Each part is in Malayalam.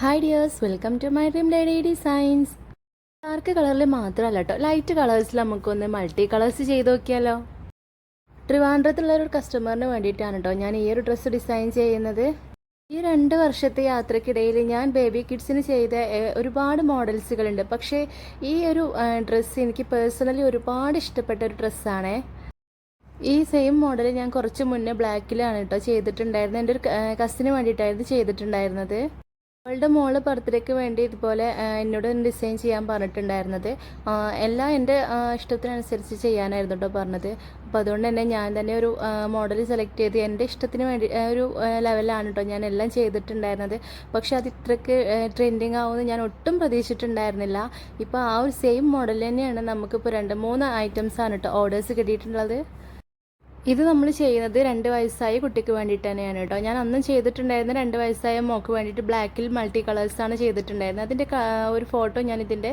Hi dears, welcome to my dream lady designs. Dark കളറിൽ മാത്രമല്ല കേട്ടോ, ലൈറ്റ് കളേഴ്സിൽ നമുക്കൊന്ന് മൾട്ടി കളേഴ്സ് ചെയ്ത് നോക്കിയാലോ. ട്രിവാൻഡ്രത്തുള്ള ഒരു കസ്റ്റമറിന് വേണ്ടിയിട്ടാണ് കേട്ടോ ഞാൻ ഈ ഒരു ഡ്രസ്സ് ഡിസൈൻ ചെയ്യുന്നത്. ഈ 2 വർഷത്തെ യാത്രക്കിടയിൽ ഞാൻ ബേബി കിഡ്സിന് ചെയ്ത ഒരുപാട് മോഡൽസുകളുണ്ട്. പക്ഷേ ഈ ഒരു ഡ്രസ്സ് എനിക്ക് പേഴ്സണലി ഒരുപാട് ഇഷ്ടപ്പെട്ട ഒരു ഡ്രസ്സാണേ. ഈ സെയിം മോഡൽ ഞാൻ കുറച്ച് മുന്നേ ബ്ലാക്കിലാണ് കേട്ടോ ചെയ്തിട്ടുണ്ടായിരുന്നത്. എൻ്റെ ഒരു കസിന് വേണ്ടിയിട്ടായിരുന്നു ചെയ്തിട്ടുണ്ടായിരുന്നത്. അവളുടെ മോള് ബർത്ത്ഡേക്ക് വേണ്ടി ഇതുപോലെ എന്നോട് ഡിസൈൻ ചെയ്യാൻ പറഞ്ഞിട്ടുണ്ടായിരുന്നത്. എല്ലാം എൻ്റെ ഇഷ്ടത്തിനനുസരിച്ച് ചെയ്യാനായിരുന്നു കേട്ടോ പറഞ്ഞത്. അപ്പോൾ അതുകൊണ്ട് തന്നെ ഞാൻ തന്നെ ഒരു മോഡൽ സെലക്ട് ചെയ്ത് എൻ്റെ ഇഷ്ടത്തിന് വേണ്ടി ഒരു ലെവലാണ് കേട്ടോ ഞാൻ എല്ലാം ചെയ്തിട്ടുണ്ടായിരുന്നത്. പക്ഷെ അത് ഇത്രയ്ക്ക് ട്രെൻഡിങ് ആവുമെന്ന് ഞാൻ ഒട്ടും പ്രതീക്ഷിച്ചിട്ടുണ്ടായിരുന്നില്ല. ഇപ്പോൾ ആ ഒരു സെയിം മോഡൽ തന്നെയാണ് നമുക്കിപ്പോൾ 2-3 ഐറ്റംസാണ് കേട്ടോ ഓർഡേഴ്സ് കിട്ടിയിട്ടുള്ളത്. ഇത് നമ്മൾ ചെയ്യുന്നത് 2 വയസ്സായ കുട്ടിക്ക് വേണ്ടിയിട്ട് തന്നെയാണ് കേട്ടോ. ഞാൻ അന്നും ചെയ്തിട്ടുണ്ടായിരുന്ന 2 വയസ്സായ മോൾക്ക് വേണ്ടിയിട്ട് ബ്ലാക്കിൽ മൾട്ടി കളേഴ്സാണ് ചെയ്തിട്ടുണ്ടായിരുന്നത്. അതിൻ്റെ ഒരു ഫോട്ടോ ഞാൻ ഇതിൻ്റെ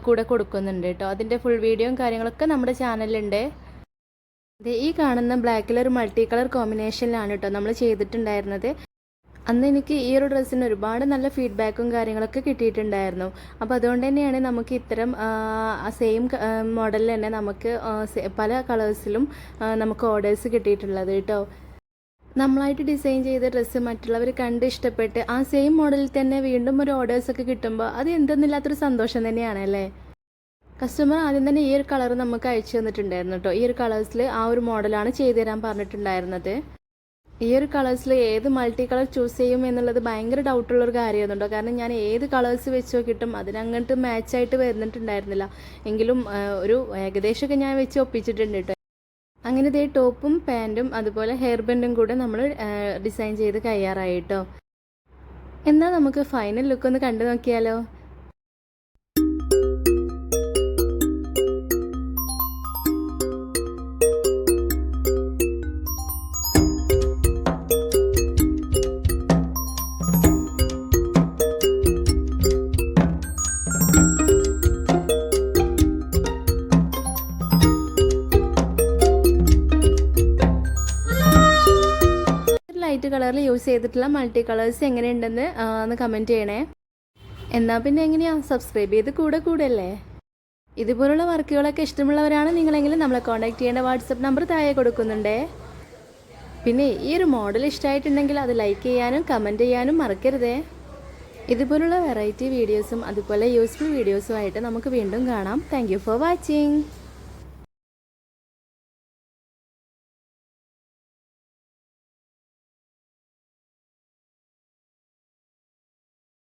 കൂടെ കൊടുക്കുന്നുണ്ട് കേട്ടോ. അതിൻ്റെ ഫുൾ വീഡിയോയും കാര്യങ്ങളൊക്കെ നമ്മുടെ ചാനലിലുണ്ട്. ഈ കാണുന്ന ബ്ലാക്കിൽ ഒരു മൾട്ടി കളർ കോമ്പിനേഷനിലാണ് കേട്ടോ നമ്മൾ ചെയ്തിട്ടുണ്ടായിരുന്നത്. അന്ന് എനിക്ക് ഈ ഒരു ഡ്രസ്സിന് ഒരുപാട് നല്ല ഫീഡ്ബാക്കും കാര്യങ്ങളൊക്കെ കിട്ടിയിട്ടുണ്ടായിരുന്നു. അപ്പോൾ അതുകൊണ്ട് തന്നെയാണ് നമുക്ക് ഇത്തരം സെയിം മോഡലിൽ തന്നെ നമുക്ക് പല കളേഴ്സിലും നമുക്ക് ഓർഡേഴ്സ് കിട്ടിയിട്ടുള്ളത് കേട്ടോ. നമ്മളായിട്ട് ഡിസൈൻ ചെയ്ത ഡ്രസ്സ് മറ്റുള്ളവർ കണ്ട് ഇഷ്ടപ്പെട്ട് ആ സെയിം മോഡലിൽ തന്നെ വീണ്ടും ഒരു ഓർഡേഴ്സൊക്കെ കിട്ടുമ്പോൾ അത് എന്തെന്നില്ലാത്തൊരു സന്തോഷം തന്നെയാണ് അല്ലേ. കസ്റ്റമർ ആദ്യം തന്നെ ഈ ഒരു കളർ നമുക്ക് അയച്ചു തന്നിട്ടുണ്ടായിരുന്നു കേട്ടോ. ഈ ഒരു കളേഴ്സിൽ ആ ഒരു മോഡലാണ് ചെയ്തു തരാൻ പറഞ്ഞിട്ടുണ്ടായിരുന്നത്. ഈ ഒരു കളേഴ്സിൽ ഏത് മൾട്ടി കളർ ചൂസ് ചെയ്യും എന്നുള്ളത് ഭയങ്കര ഡൗട്ടുള്ളൊരു കാര്യമായിരുന്നുണ്ടോ. കാരണം ഞാൻ ഏത് കളേഴ്സ് വെച്ച് നോക്കിയിട്ടും അതിനങ്ങോട്ട് മാച്ചായിട്ട് വരുന്നിട്ടുണ്ടായിരുന്നില്ല. എങ്കിലും ഒരു ഏകദേശമൊക്കെ ഞാൻ വെച്ച് ഒപ്പിച്ചിട്ടുണ്ട് കേട്ടോ. അങ്ങനെ ഇതേ ടോപ്പും പാൻറ്റും അതുപോലെ ഹെയർ ബാൻഡും കൂടെ നമ്മൾ ഡിസൈൻ ചെയ്ത് തയ്യാറായി കേട്ടോ. എന്നാൽ നമുക്ക് ഫൈനൽ ലുക്ക് ഒന്ന് കണ്ടു നോക്കിയാലോ. ലൈറ്റ് കളറിൽ യൂസ് ചെയ്തിട്ടുള്ള മൾട്ടി കളേഴ്സ് എങ്ങനെയുണ്ടെന്ന് ഒന്ന് കമൻറ്റ് ചെയ്യണേ. എന്നാൽ പിന്നെ എങ്ങനെയാണ് സബ്സ്ക്രൈബ് ചെയ്ത് കൂടെയല്ലേ. ഇതുപോലുള്ള വർക്കുകളൊക്കെ ഇഷ്ടമുള്ളവരാണ് നിങ്ങളെങ്കിലും നമ്മളെ കോൺടാക്ട് ചെയ്യേണ്ട വാട്സപ്പ് നമ്പർ താഴെ കൊടുക്കുന്നുണ്ടേ. പിന്നെ ഈ ഒരു മോഡൽ ഇഷ്ടമായിട്ടുണ്ടെങ്കിൽ അത് ലൈക്ക് ചെയ്യാനും കമൻറ്റ് ചെയ്യാനും മറക്കരുതേ. ഇതുപോലുള്ള വെറൈറ്റി വീഡിയോസും അതുപോലെ യൂസ്ഫുൾ വീഡിയോസുമായിട്ട് നമുക്ക് വീണ്ടും കാണാം. Thank you for watching.